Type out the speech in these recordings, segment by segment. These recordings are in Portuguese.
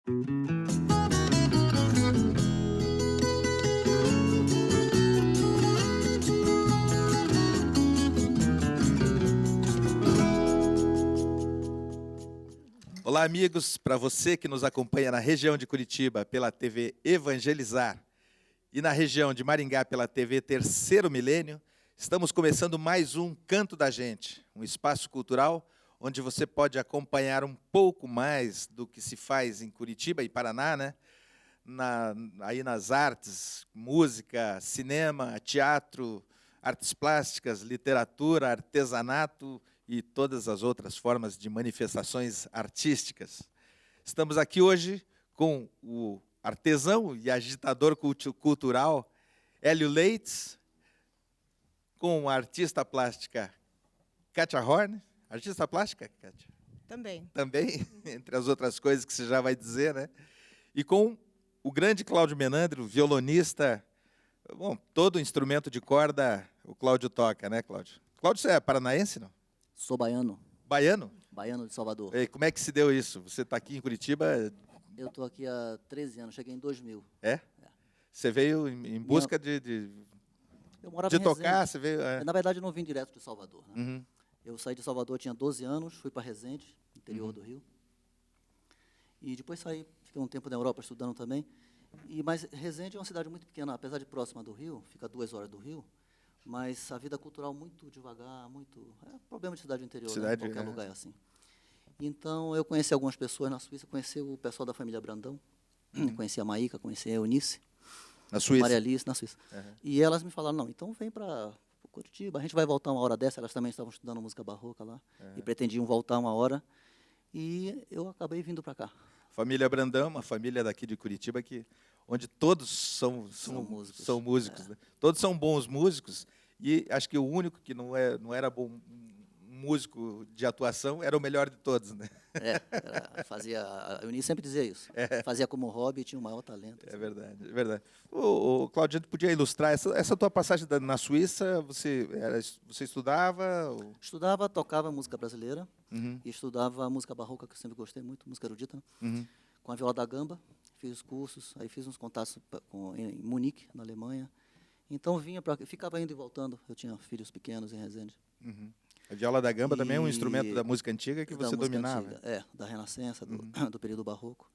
Olá, amigos, para você que nos acompanha na região de Curitiba pela TV Evangelizar e na região de Maringá pela TV Terceiro Milênio, estamos começando mais um Canto da Gente, um espaço cultural onde você pode acompanhar um pouco mais do que se faz em Curitiba e Paraná, né? Aí nas artes, música, cinema, teatro, artes plásticas, literatura, artesanato e todas as outras formas de manifestações artísticas. Estamos aqui hoje com o artesão e agitador cultural Hélio Leitz, com a artista plástica Kátia Horn. Artista plástica, Kátia? Também. Também, entre as outras coisas que você já vai dizer, né? E com o grande Cláudio Menandro, violonista. Bom, todo instrumento de corda o Cláudio toca, né, Cláudio? Cláudio, você é paranaense, não? Sou baiano. Baiano? Baiano de Salvador. E como é que se deu isso? Você está aqui em Curitiba? Eu estou aqui há 13 anos, cheguei em 2000. É? Você veio em busca de Eu morava em tocar? Resende. Você veio, Na verdade, eu não vim direto de Salvador. Né? Uhum. Eu saí de Salvador, tinha 12 anos, fui para Resende, interior do Rio. E depois saí, fiquei um tempo na Europa estudando também. Mas Resende é uma cidade muito pequena, apesar de próxima do Rio, fica 2 horas do Rio, mas a vida cultural muito devagar, muito... É problema de cidade interior, Cidade, né? Qualquer lugar é assim. Então, eu conheci algumas pessoas na Suíça, conheci o pessoal da família Brandão, conheci a Maíca, conheci a Eunice, Na Suíça? Maria Alice, na Suíça. Uhum. E elas me falaram, não, então vem para Curitiba, a gente vai voltar uma hora dessa, elas também estavam estudando música barroca lá, e pretendiam voltar uma hora, e eu acabei vindo para cá. Família Brandão, uma família daqui de Curitiba onde todos são músicos. Né? Todos são bons músicos, e acho que o único que não era bom músico de atuação era o melhor de todos. Né? A Eunice sempre dizia isso, fazia como hobby e tinha o maior talento. É verdade, é verdade. O Cláudio, a gente podia ilustrar essa tua passagem na Suíça, você estudava? Ou... Estudava, tocava música brasileira, Uhum. e estudava música barroca, que eu sempre gostei muito, música erudita, né? Uhum. Com a viola da gamba, fiz cursos, aí fiz uns contatos em Munique, na Alemanha. Então ficava indo e voltando, eu tinha filhos pequenos em Resende. Uhum. A viola da gamba também é um instrumento da música antiga que você dominava. Antiga, da Renascença, do período barroco.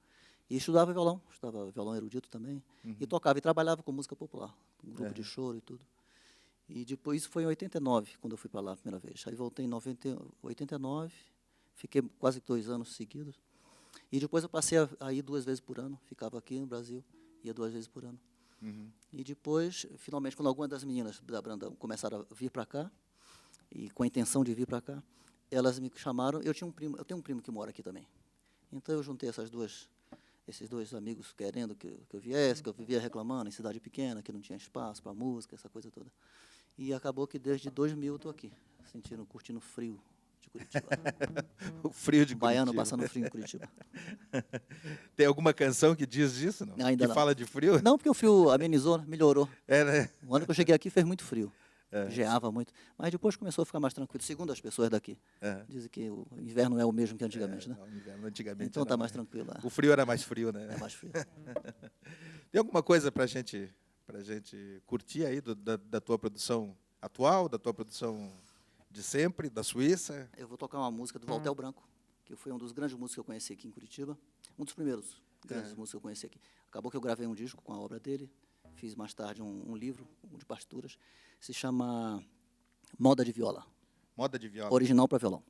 E estudava violão erudito também, e tocava, e trabalhava com música popular, um grupo de choro e tudo. E depois, isso foi em 89, quando eu fui para lá a primeira vez. Aí voltei em 89, fiquei quase 2 anos seguidos. E depois eu passei a ir 2 vezes por ano, ficava aqui no Brasil, ia 2 vezes por ano. Uhum. E depois, finalmente, quando algumas das meninas da Brandão começaram a vir para cá, e com a intenção de vir para cá, elas me chamaram. Eu tenho um primo que mora aqui também. Então eu juntei esses dois amigos querendo que eu viesse, que eu vivia reclamando em cidade pequena, que não tinha espaço para música, essa coisa toda. E acabou que desde 2000 eu estou aqui, curtindo o frio de Curitiba. O frio de Curitiba. Baiano passando frio em Curitiba. Tem alguma canção que diz disso? Não? Ainda que não. fala de frio? Não, porque o frio amenizou, melhorou. Né? O ano que eu cheguei aqui fez muito frio. Geava muito. Mas depois começou a ficar mais tranquilo, segundo as pessoas daqui. Dizem que o inverno não é o mesmo que antigamente, né? Não, inverno antigamente então está mais tranquilo. O frio era mais frio, né? É mais frio. Tem alguma coisa para a gente curtir aí da tua produção atual, da tua produção de sempre, da Suíça? Eu vou tocar uma música do Valtel Branco, que foi um dos grandes músicos que eu conheci aqui em Curitiba. Um dos primeiros grandes músicos que eu conheci aqui. Acabou que eu gravei um disco com a obra dele, fiz mais tarde um livro de partituras, se chama Moda de Viola. Moda de Viola. Original para violão.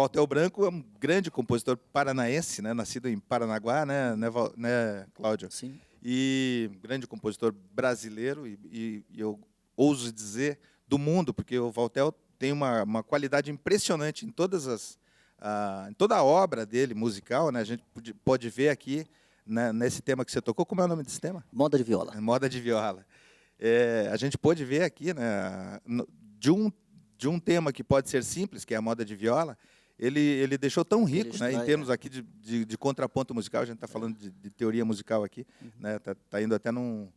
Valtel Branco é um grande compositor paranaense, né? Nascido em Paranaguá, né, Cláudio? Sim. E grande compositor brasileiro, e eu ouso dizer do mundo, porque o Valtel tem uma qualidade impressionante em em toda a obra dele musical, né? A gente pode ver aqui, né, nesse tema que você tocou. Como é o nome desse tema? Moda de viola. Moda de viola. A gente pôde ver aqui, né, de um tema que pode ser simples, que é a moda de viola, ele deixou tão rico, né, em termos aqui de contraponto musical. A gente está falando de teoria musical aqui, né, tá indo até num...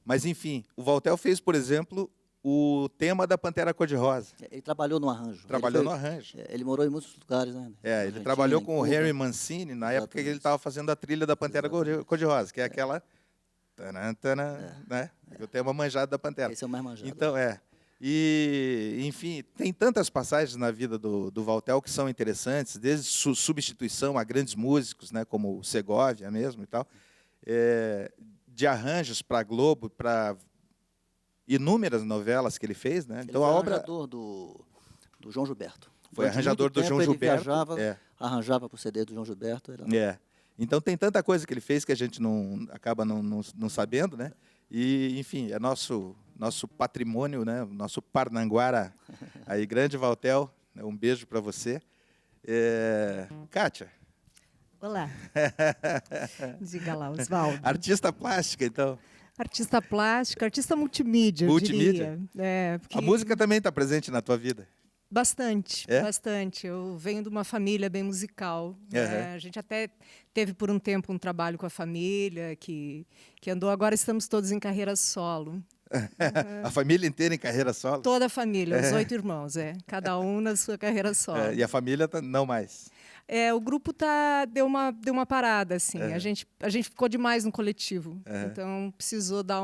Mas, enfim, o Valtel fez, por exemplo, o tema da Pantera Cor-de-Rosa. Ele trabalhou no arranjo. Trabalhou no arranjo. Ele morou em muitos lugares, né? Ele trabalhou com o Harry Mancini na época que ele estava fazendo a trilha da Pantera Cor-de-Rosa, que é aquela... né? O tema manjado da Pantera. Esse é o mais manjado. Então, E, enfim, tem tantas passagens na vida do Valtel que são interessantes, desde substituição a grandes músicos, né, como o Segovia mesmo e tal, de arranjos para a Globo, para inúmeras novelas que ele fez, né? Então ele foi a obra arranjador do João Gilberto. foi arranjador do João Gilberto. Ele arranjava para o CD do João Gilberto. Então tem tanta coisa que ele fez que a gente acaba não sabendo, né? E, enfim, é nosso patrimônio, né? Nosso Parnanguara, aí, grande Valtel, né? Um beijo para você. Kátia. Olá. Diga lá, Oswaldo. Artista plástica, então. Artista plástica, artista multimídia, eu diria. A música também está presente na tua vida? Bastante, bastante. Eu venho de uma família bem musical. A gente até teve por um tempo um trabalho com a família que andou. Agora estamos todos em carreira solo. A família inteira em carreira solo? Toda a família, os 8 irmãos, cada um na sua carreira solo. E a família não mais? O grupo deu uma parada, assim. A gente ficou demais no coletivo. Então, precisou dar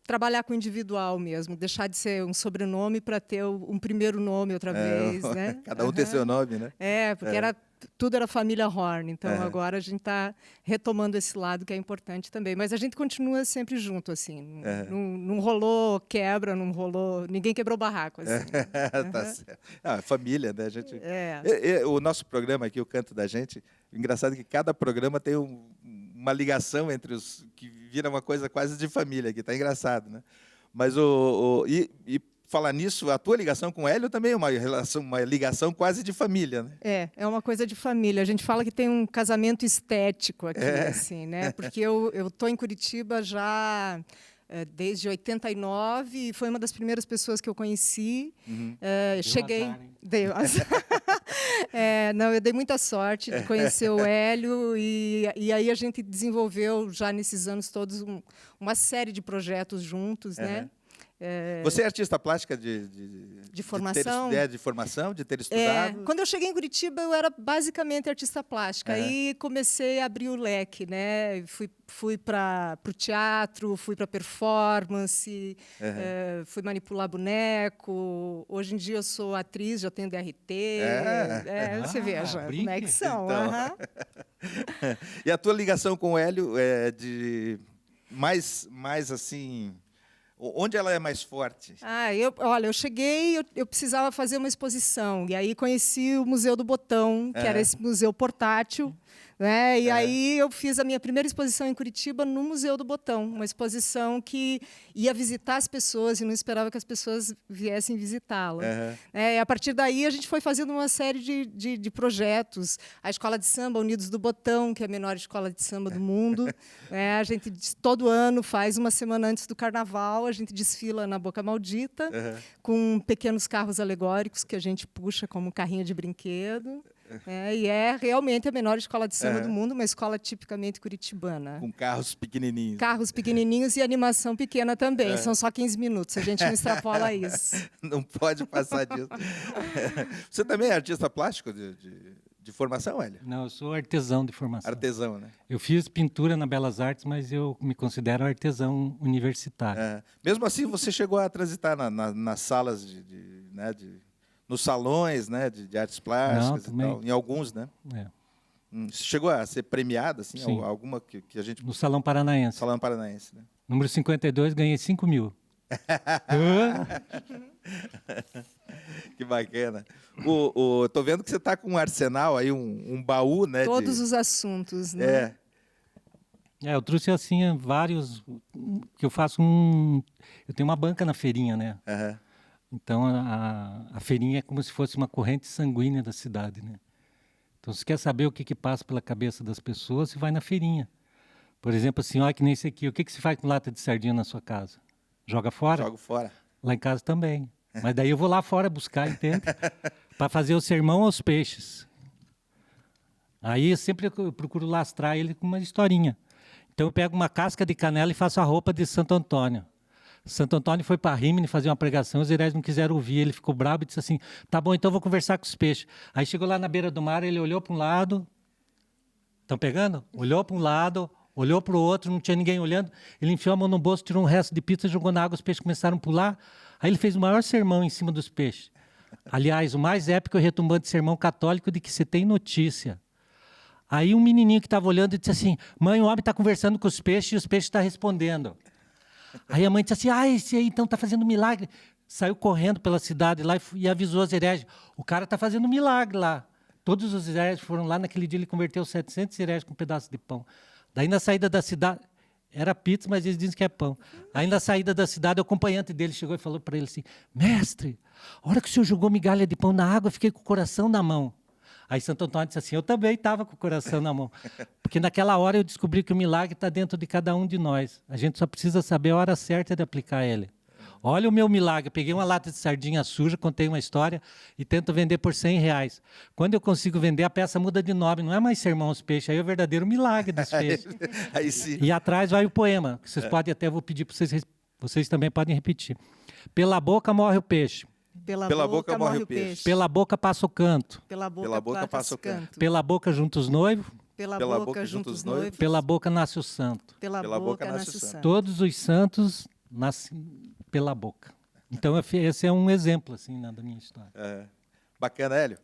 trabalhar com o individual mesmo, deixar de ser um sobrenome para ter um primeiro nome outra vez, né? Cada um ter seu nome, né? Porque tudo era família Horn, então agora a gente está retomando esse lado que é importante também. Mas a gente continua sempre junto, assim. Não rolou quebra, não rolou... Ninguém quebrou barraco, assim. Tá certo. Família, né? A gente... O nosso programa aqui, o Canto da Gente, engraçado que cada programa tem uma ligação entre os... que vira uma coisa quase de família aqui, tá engraçado, né? Mas e falar nisso, a tua ligação com o Hélio também é uma ligação quase de família, né? É uma coisa de família. A gente fala que tem um casamento estético aqui, assim, né? Porque eu estou em Curitiba já desde 89 e foi uma das primeiras pessoas que eu conheci. Cheguei... Deu azar. Não, eu dei muita sorte de conhecer o Hélio e aí a gente desenvolveu já nesses anos todos uma série de projetos juntos, né? Você é artista plástica de formação? De formação, de ter estudado? Quando eu cheguei em Curitiba, eu era basicamente artista plástica. Aí comecei a abrir o leque, né? Fui para o teatro, fui para performance, fui manipular boneco. Hoje em dia eu sou atriz, já tenho DRT. Você veja como é que são. Então. E a tua ligação com o Hélio é de mais assim... Onde ela é mais forte? Eu cheguei, eu precisava fazer uma exposição. E aí conheci o Museu do Botão, que era esse museu portátil. Né? E aí eu fiz a minha primeira exposição em Curitiba no Museu do Botão. Uma exposição que ia visitar as pessoas e não esperava que as pessoas viessem visitá-la. E a partir daí a gente foi fazendo uma série de projetos. A Escola de Samba Unidos do Botão, que é a menor escola de samba do mundo. A gente todo ano faz uma semana antes do Carnaval, a gente desfila na Boca Maldita com pequenos carros alegóricos que a gente puxa como carrinho de brinquedo. E é realmente a menor escola de samba do mundo, uma escola tipicamente curitibana. Com carros pequenininhos. Carros pequenininhos e animação pequena também. São só 15 minutos, a gente não extrapola isso. Não pode passar disso. Você também é artista plástico de formação, Hélio? Não, eu sou artesão de formação. Artesão, né? Eu fiz pintura na Belas Artes, mas eu me considero artesão universitário. Mesmo assim, você chegou a transitar nas salas nos salões, né, de artes plásticas e tal, em alguns, né? Você chegou a ser premiado, assim, alguma que a gente... No Salão Paranaense. Salão Paranaense, né? Número 52, ganhei 5 mil. Que bacana. Tô vendo que você está com um arsenal aí, um baú, né? Todos os assuntos, né? É. Eu trouxe assim vários que eu faço eu tenho uma banca na feirinha, né? Aham. Então a feirinha é como se fosse uma corrente sanguínea da cidade, né? Então se quer saber o que passa pela cabeça das pessoas, você vai na feirinha. Por exemplo, assim, olha que nem esse aqui, o que se faz com lata de sardinha na sua casa? Joga fora? Jogo fora. Lá em casa também. Mas daí eu vou lá fora buscar, entende? Para fazer o sermão aos peixes. Aí eu procuro lastrar ele com uma historinha. Então eu pego uma casca de canela e faço a roupa de Santo Antônio. Santo Antônio foi para Rímini fazer uma pregação, os hereges não quiseram ouvir, ele ficou bravo e disse assim, tá bom, então eu vou conversar com os peixes. Aí chegou lá na beira do mar, ele olhou para um lado, estão pegando? Olhou para um lado, olhou para o outro, não tinha ninguém olhando, ele enfiou a mão no bolso, tirou um resto de pizza, jogou na água, os peixes começaram a pular, aí ele fez o maior sermão em cima dos peixes. Aliás, o mais épico e retumbante sermão católico de que se tem notícia. Aí um menininho que estava olhando disse assim, mãe, o homem está conversando com os peixes e os peixes estão respondendo. Aí a mãe disse assim, esse aí então está fazendo milagre. Saiu correndo pela cidade lá e avisou os hereges, o cara está fazendo milagre lá. Todos os hereges foram lá, naquele dia ele converteu 700 hereges com um pedaço de pão. Daí na saída da cidade, era pizza, mas eles dizem que é pão. Aí na saída da cidade, o acompanhante dele chegou e falou para ele assim, mestre, a hora que o senhor jogou migalha de pão na água, eu fiquei com o coração na mão. Aí Santo Antônio disse assim, eu também estava com o coração na mão. Porque naquela hora eu descobri que o milagre está dentro de cada um de nós. A gente só precisa saber a hora certa de aplicar ele. Olha o meu milagre, peguei uma lata de sardinha suja, contei uma história e tento vender por R$100. Quando eu consigo vender, a peça muda de nome, não é mais sermão aos peixes, aí é o verdadeiro milagre dos peixes. Aí sim. E atrás vai o poema, que vocês podem até, vou pedir para vocês também podem repetir. Pela boca morre o peixe. Pela boca morre o peixe. Pela boca passa o canto. Pela boca passa o canto. Pela boca junta os noivos. Pela boca junta os noivos. Pela boca nasce o santo. Pela boca nasce o santo. Todos os santos nascem pela boca. Então esse é um exemplo assim, né, da minha história. Bacana, Hélio.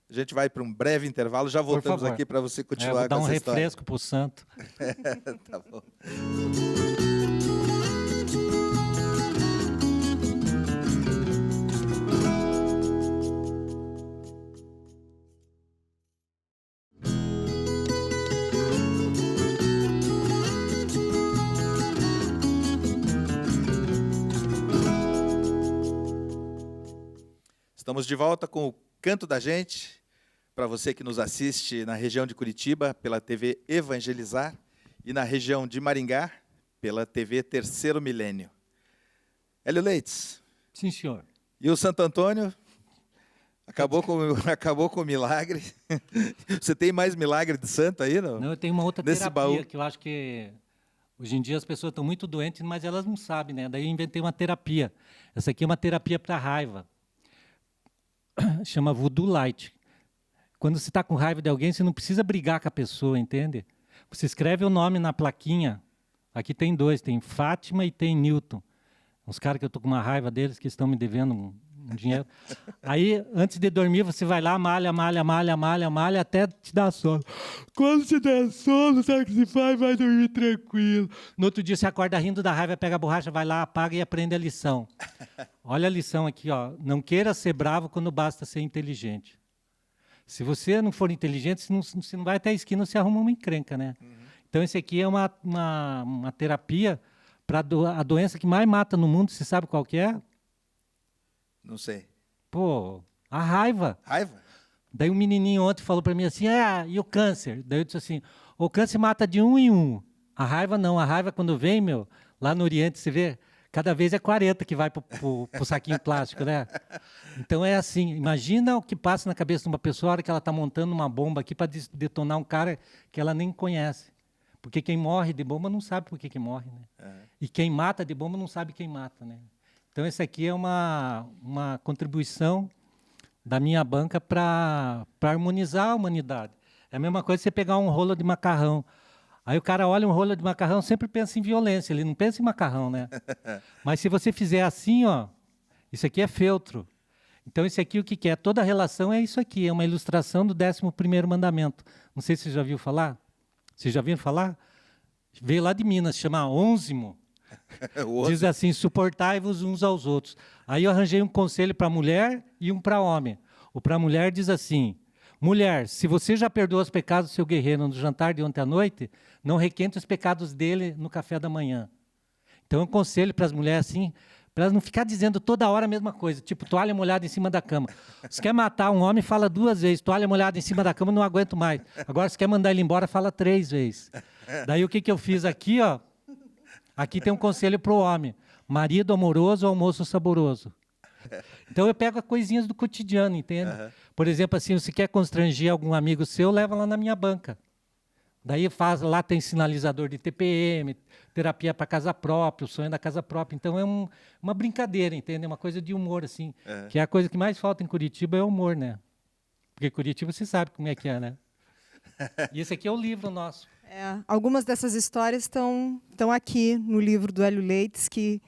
A gente vai para um breve intervalo, já voltamos aqui para você continuar com essa história. Vou dar um refresco para o santo. Tá bom. Estamos de volta com o Canto da Gente, para você que nos assiste na região de Curitiba, pela TV Evangelizar, e na região de Maringá, pela TV Terceiro Milênio. Hélio Leites. Sim, senhor. E o Santo Antônio acabou com o milagre. Você tem mais milagre de santo aí, não? Não, eu tenho uma outra Nesse terapia baú. que eu acho que hoje em dia as pessoas estão muito doentes, mas elas não sabem, né? Daí eu inventei uma terapia. Essa aqui é uma terapia para raiva. Chama Voodoo Light. Quando você está com raiva de alguém, você não precisa brigar com a pessoa, entende? Você escreve o nome na plaquinha. Aqui tem dois, tem Fátima e tem Newton. Uns caras que eu estou com uma raiva deles, que estão me devendo um dinheiro. Aí, antes de dormir, você vai lá, malha, até te dar sono. Quando você der sono, sabe o que se faz? Vai dormir tranquilo. No outro dia, você acorda rindo da raiva, pega a borracha, vai lá, apaga e aprende a lição. Olha a lição aqui, ó. Não queira ser bravo quando basta ser inteligente. Se você não for inteligente, você não vai até a esquina, você arruma uma encrenca, né? Então, esse aqui é uma terapia para a doença que mais mata no mundo. Você sabe qual que é? Não sei. Pô, a raiva. Raiva? Daí um menininho ontem falou para mim assim, e o câncer? Daí eu disse assim, o câncer mata de 1 em 1. A raiva não. A raiva quando vem, lá no Oriente, você vê, cada vez é 40 que vai para o saquinho plástico, né? Então é assim, imagina o que passa na cabeça de uma pessoa a hora que ela está montando uma bomba aqui para detonar um cara que ela nem conhece. Porque quem morre de bomba não sabe por que morre, né? E quem mata de bomba não sabe quem mata, né? Então esse aqui é uma contribuição da minha banca para harmonizar a humanidade. É a mesma coisa que você pegar um rolo de macarrão. Aí o cara olha um rolo de macarrão, sempre pensa em violência, ele não pensa em macarrão, né? Mas se você fizer assim, ó, isso aqui é feltro. Então, esse aqui, o que é? Toda relação é isso aqui, é uma ilustração do 11º mandamento. Não sei se você já viu falar. Vocês já viram falar? Veio lá de Minas, chama ônzimo. O Diz assim, suportai-vos uns aos outros. Aí eu arranjei um conselho para a mulher e um para homem. O para a mulher diz assim, mulher, se você já perdoou os pecados do seu guerreiro no jantar de ontem à noite, não requente os pecados dele no café da manhã. Então eu aconselho para as mulheres assim, para elas não ficar dizendo toda hora a mesma coisa, tipo toalha molhada em cima da cama. Se quer matar um homem, fala 2 vezes, toalha molhada em cima da cama, não aguento mais. Agora, se quer mandar ele embora, fala 3 vezes. Daí o que eu fiz aqui, ó? Aqui tem um conselho para o homem. Marido amoroso, almoço saboroso. Então eu pego as coisinhas do cotidiano, entende? Por exemplo, assim, se quer constranger algum amigo seu, leva lá na minha banca. Daí lá tem sinalizador de TPM, terapia para casa própria, o sonho da casa própria. Então é uma brincadeira, entende? É uma coisa de humor, assim. Que é a coisa que mais falta em Curitiba é o humor, né? Porque Curitiba você sabe como é que é, né? E esse aqui é o livro nosso. Algumas dessas histórias estão aqui no livro do Hélio Leites, que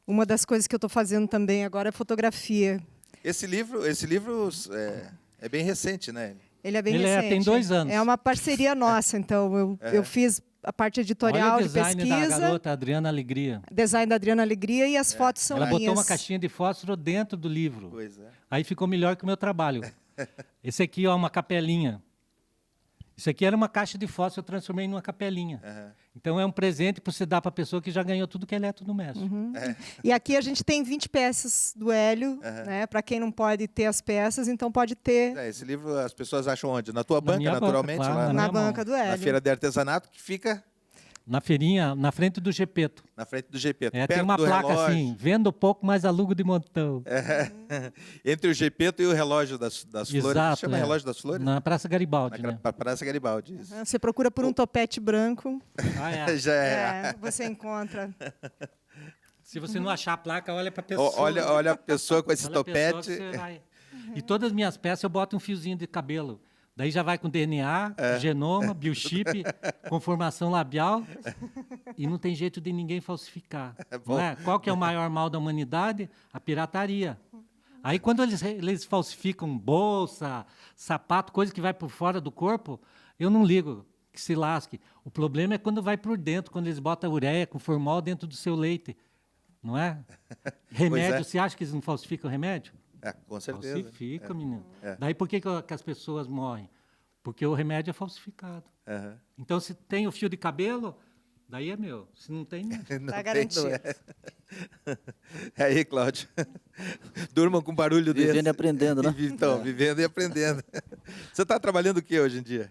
uma das coisas que eu estou fazendo também agora é fotografia. Esse livro é bem recente, né? Ele é bem recente. Tem 2 anos. É uma parceria nossa, então eu fiz a parte editorial de pesquisa. Olha o design da garota Adriana Alegria. Design da Adriana Alegria e as fotos são minhas. Ela botou uma caixinha de fósforo dentro do livro. Pois é. Aí ficou melhor que o meu trabalho. Esse aqui, ó, uma capelinha. Isso aqui era uma caixa de fósforo, eu transformei numa capelinha. Então é um presente para você dar para a pessoa que já ganhou tudo que é eletrodoméstico. E aqui a gente tem 20 peças do Hélio, né? Para quem não pode ter as peças, então pode ter Esse livro as pessoas acham onde? Na tua banca, minha banca, naturalmente? claro, Lá na minha banca do Hélio. na Feira de Artesanato, que fica Na feirinha, na frente do Gepeto. na frente do GP. Tem perto uma do placa relógio. assim, vendo pouco, mas alugo de montão. Entre o Gepeto e o relógio das Flores. Exato, Chama relógio das Flores? Na Praça Garibaldi, né? Praça Garibaldi. Isso. Você procura por um topete branco, Ah, é. Já é. você encontra. Se você não achar a placa, olha para a pessoa. Olha a pessoa com esse Olha a pessoa topete. que você vai. E todas as minhas peças eu boto um fiozinho de cabelo. Daí já vai com DNA, genoma, biochip, conformação labial, e não tem jeito de ninguém falsificar. Não é? Qual que é o maior mal da humanidade? A pirataria. Aí quando eles falsificam bolsa, sapato, coisa que vai por fora do corpo, eu não ligo, que se lasque. O problema é quando vai por dentro, quando eles botam ureia com formol dentro do seu leite. Não é? Remédio, você acha que eles não falsificam remédio? Com certeza. Falsifica, menino. Daí por que as pessoas morrem? Porque o remédio é falsificado. Então, se tem o fio de cabelo, daí é meu. Se não tem, não. Tá garantido. Aí, Cláudio. Durmam com barulho desse. Vivendo e aprendendo, né? Então, vivendo e aprendendo. Você está trabalhando o que hoje em dia?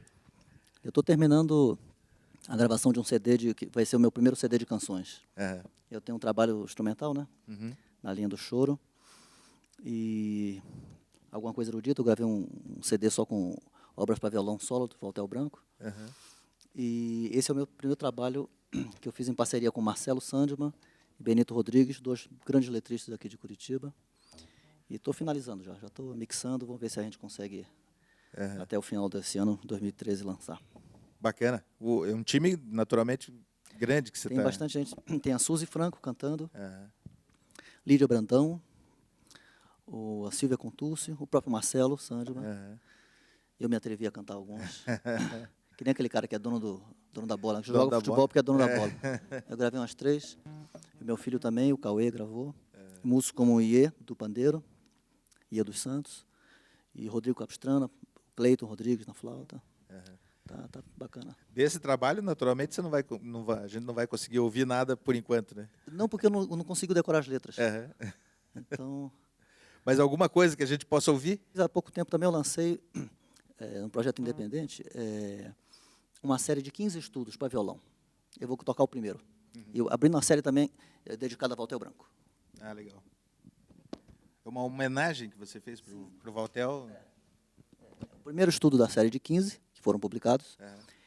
Eu estou terminando a gravação de um CD, que vai ser o meu primeiro CD de canções. Eu tenho um trabalho instrumental, né? Na linha do choro. E alguma coisa erudita, eu gravei um CD só com obras para violão solo, do Valtel Branco. E esse é o meu primeiro trabalho que eu fiz em parceria com Marcelo Sandman e Benito Rodrigues, 2 grandes letristas aqui de Curitiba. E estou finalizando já estou mixando, vamos ver se a gente consegue até o final desse ano, 2013, lançar. Bacana. É um time, naturalmente, grande que você Tem está... bastante gente. Tem a Suzy Franco cantando, Lídia Brandão, a Silvia Contúcio, o próprio Marcelo Sandman. Eu me atrevi a cantar alguns. Que nem aquele cara que é dono da bola, que joga futebol porque é dono da bola. Eu gravei umas 3. E meu filho também, o Cauê, gravou. Músicos como o Iê, do Pandeiro, Iê dos Santos, e Rodrigo Capistrana, Cleiton Rodrigues na flauta. Tá bacana. Desse trabalho, naturalmente, a gente não vai conseguir ouvir nada por enquanto, né? Não, porque eu não consigo decorar as letras. Então... Mas alguma coisa que a gente possa ouvir? Há pouco tempo também eu lancei, um projeto independente, uma série de 15 estudos para violão. Eu vou tocar o primeiro. E abrindo uma série também dedicada a Valtel Branco. Ah, legal. É uma homenagem que você fez para o Valtel? O primeiro estudo da série de 15, que foram publicados,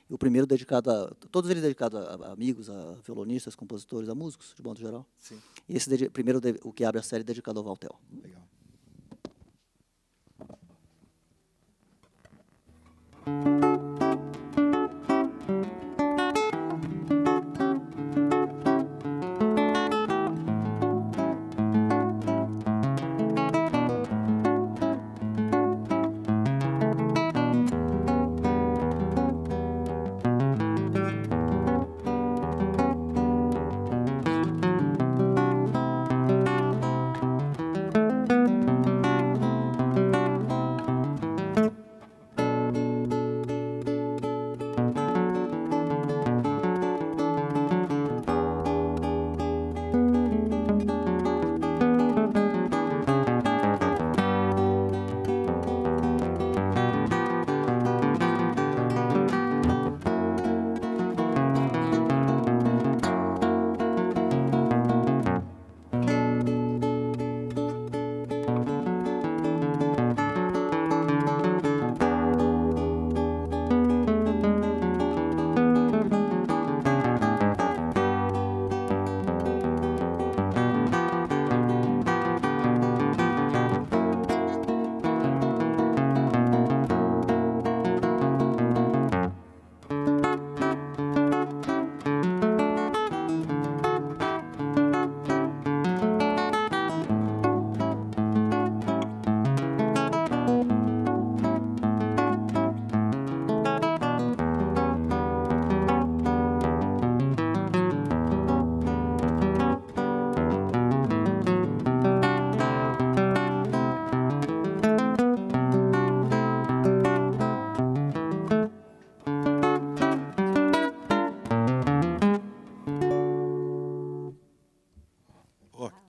e o primeiro dedicado todos eles dedicados a amigos, a violonistas, compositores, a músicos, de modo geral. Sim. E esse primeiro, o que abre a série, dedicado ao Valtel. Legal.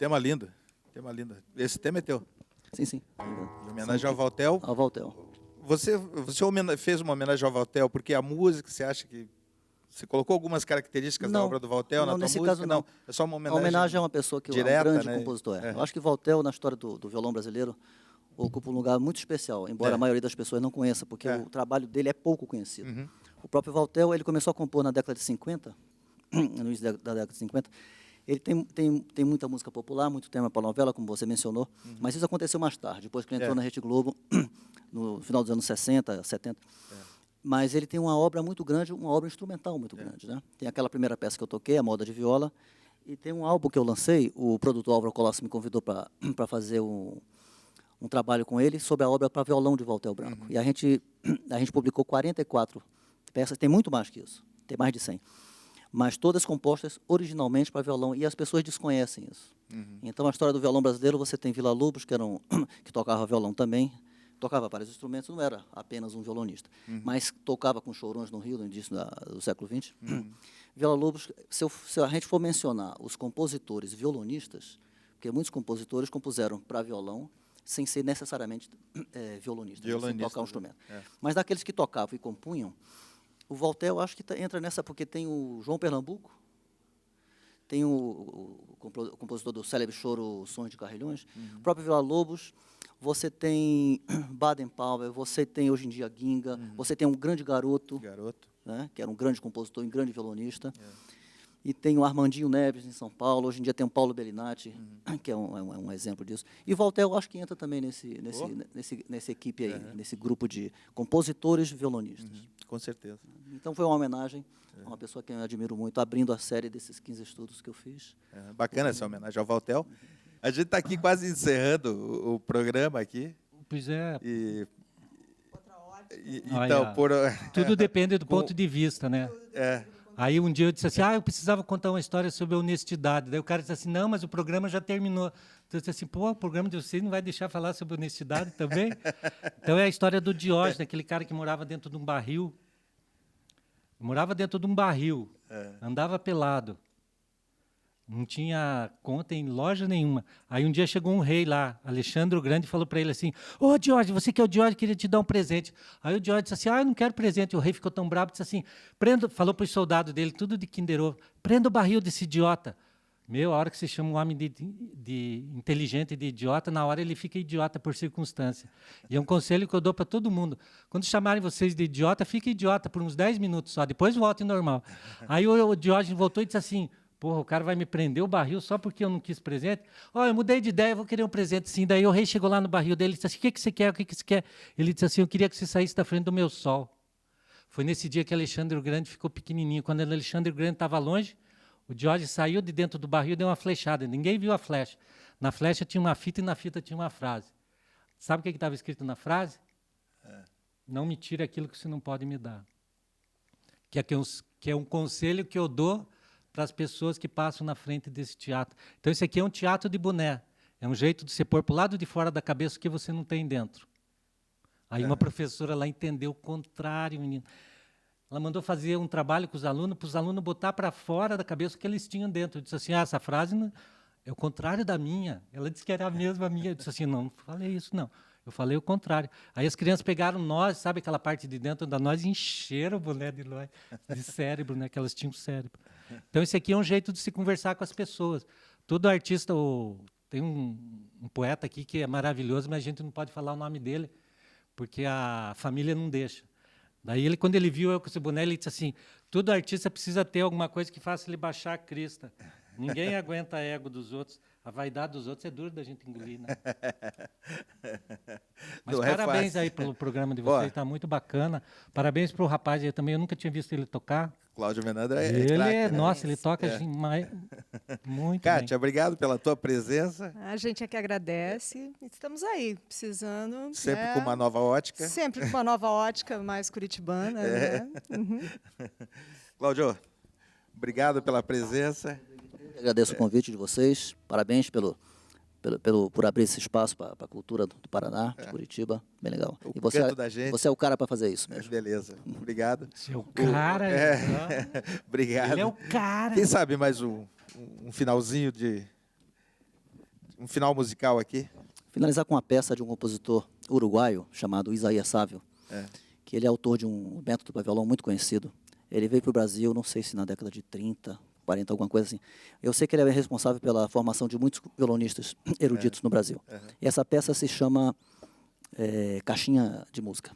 Tema lindo. Tema lindo. Esse tema é teu. Sim, sim. Em homenagem ao Valtel. Ao Valtel. Você fez uma homenagem ao Valtel porque a música, você acha que... Você colocou algumas características da Não, obra do Valtel na não, tua nesse música? caso, não. É só uma A homenagem. homenagem a uma pessoa que direta, é um grande né? compositor. É. Eu acho que Valtel, na história do violão brasileiro, ocupa um lugar muito especial, embora É. a maioria das pessoas não conheça, porque É. o trabalho dele é pouco conhecido. Uhum. O próprio Valtel, ele começou a compor na década de 50, no início da década de 50. Ele tem muita música popular, muito tema para novela, como você mencionou, mas isso aconteceu mais tarde, depois que ele entrou É. na Rede Globo, no final dos anos 60, 70. Mas ele tem uma obra muito grande, uma obra instrumental muito grande, né? Tem aquela primeira peça que eu toquei, A Moda de Viola, e tem um álbum que eu lancei, o produtor Álvaro Colossi me convidou para fazer um trabalho com ele sobre a obra para violão de Valtel Branco. E a gente publicou 44 peças, tem muito mais que isso, tem mais de 100. Mas todas compostas originalmente para violão, e as pessoas desconhecem isso. Então, a história do violão brasileiro, você tem Vila Lobos, que tocava violão também, tocava vários instrumentos, não era apenas um violonista, mas tocava com chorões no Rio, no início do século XX. Vila Lobos, se a gente for mencionar os compositores violonistas, porque muitos compositores compuseram para violão, sem ser necessariamente violonistas, sem tocar um instrumento. Mas daqueles que tocavam e compunham, o Valtel, acho que entra nessa, porque tem o João Pernambuco, tem o compositor do célebre choro Sonhos de Carrilhões, o próprio Vila Lobos, você tem Baden Powell, você tem hoje em dia Ginga, você tem um grande garoto, né, que era um grande compositor e um grande violonista, e tem o Armandinho Neves em São Paulo, hoje em dia tem o Paulo Bellinati, que é um exemplo disso. E o Valtel, eu acho que entra também nessa equipe aí, nesse grupo de compositores violonistas. Com certeza. Então foi uma homenagem a uma pessoa que eu admiro muito, abrindo a série desses 15 estudos que eu fiz. Bacana essa homenagem ao Valtel. A gente está aqui quase encerrando o programa aqui. Pois é. Então, Tudo depende do ponto de vista, né? É. Aí um dia eu disse assim, eu precisava contar uma história sobre honestidade. Daí o cara disse assim, não, mas o programa já terminou. Então eu disse assim, pô, o programa de vocês não vai deixar falar sobre honestidade também? Então é a história do Diógenes, aquele cara que morava dentro de um barril. Andava pelado. Não tinha conta em loja nenhuma. Aí um dia chegou um rei lá, Alexandre o Grande, e falou para ele assim, ô Diógenes, você que é o Diógenes, queria te dar um presente. Aí o Diógenes disse assim, eu não quero presente. E o rei ficou tão bravo, disse assim, falou para os soldados dele, tudo de Kinder Ovo, prenda o barril desse idiota. A hora que você chama um homem de inteligente de idiota, na hora ele fica idiota por circunstância. E é um conselho que eu dou para todo mundo. Quando chamarem vocês de idiota, fica idiota por uns 10 minutos só, depois volte normal. Aí o Diógenes voltou e disse assim, porra, o cara vai me prender o barril só porque eu não quis presente? Eu mudei de ideia, eu vou querer um presente sim. Daí o rei chegou lá no barril dele e disse assim, o que você quer, o que você quer? Ele disse assim, eu queria que você saísse da frente do meu sol. Foi nesse dia que Alexandre o Grande ficou pequenininho. Quando Alexandre o Grande estava longe, o Diógenes saiu de dentro do barril e deu uma flechada. Ninguém viu a flecha. Na flecha tinha uma fita e na fita tinha uma frase. Sabe o que estava escrito na frase? Não me tire aquilo que você não pode me dar. Que é um conselho que eu dou para as pessoas que passam na frente desse teatro. Então, esse aqui é um teatro de boné. É um jeito de você pôr para o lado de fora da cabeça o que você não tem dentro. Aí uma professora lá entendeu o contrário, menino. Ela mandou fazer um trabalho com os alunos, para os alunos botar para fora da cabeça o que eles tinham dentro. Eu disse assim, essa frase é o contrário da minha. Ela disse que era a mesma minha. Eu disse assim, não falei isso, não. Eu falei o contrário. Aí as crianças pegaram nós, sabe aquela parte de dentro da nós, e encheram o boné de cérebro, né, que elas tinham cérebro. Então, esse aqui é um jeito de se conversar com as pessoas. Todo artista, tem um poeta aqui que é maravilhoso, mas a gente não pode falar o nome dele, porque a família não deixa. Daí, quando ele viu eu com esse boné, ele disse assim, todo artista precisa ter alguma coisa que faça ele baixar a crista. Ninguém aguenta a ego dos outros. A vaidade dos outros é duro da gente engolir, né? Mas não parabéns aí pelo programa de vocês, está muito bacana. Parabéns para o rapaz aí também, eu nunca tinha visto ele tocar. Cláudio Menandro é ele craque, né? Nossa, ele toca muito Kátia, bem. obrigado pela tua presença. A gente é que agradece. Estamos aí, precisando. Sempre com uma nova ótica. Sempre com uma nova ótica mais curitibana. Né? Cláudio, obrigado pela presença. Eu agradeço o convite de vocês. Parabéns por abrir esse espaço para a cultura do Paraná, de Curitiba. Bem legal. O E canto da gente. você é o cara para fazer isso mesmo. Beleza, obrigado. Você é o cara. Obrigado. Ele é o cara. Quem sabe mais um finalzinho de Um final musical aqui. Finalizar com uma peça de um compositor uruguaio chamado Isaías Sávio, que ele é autor de um método para violão muito conhecido. Ele veio para o Brasil, não sei se na década de 30, 40, alguma coisa assim. Eu sei que ele é responsável pela formação de muitos violonistas eruditos no Brasil. E essa peça se chama Caixinha de Música.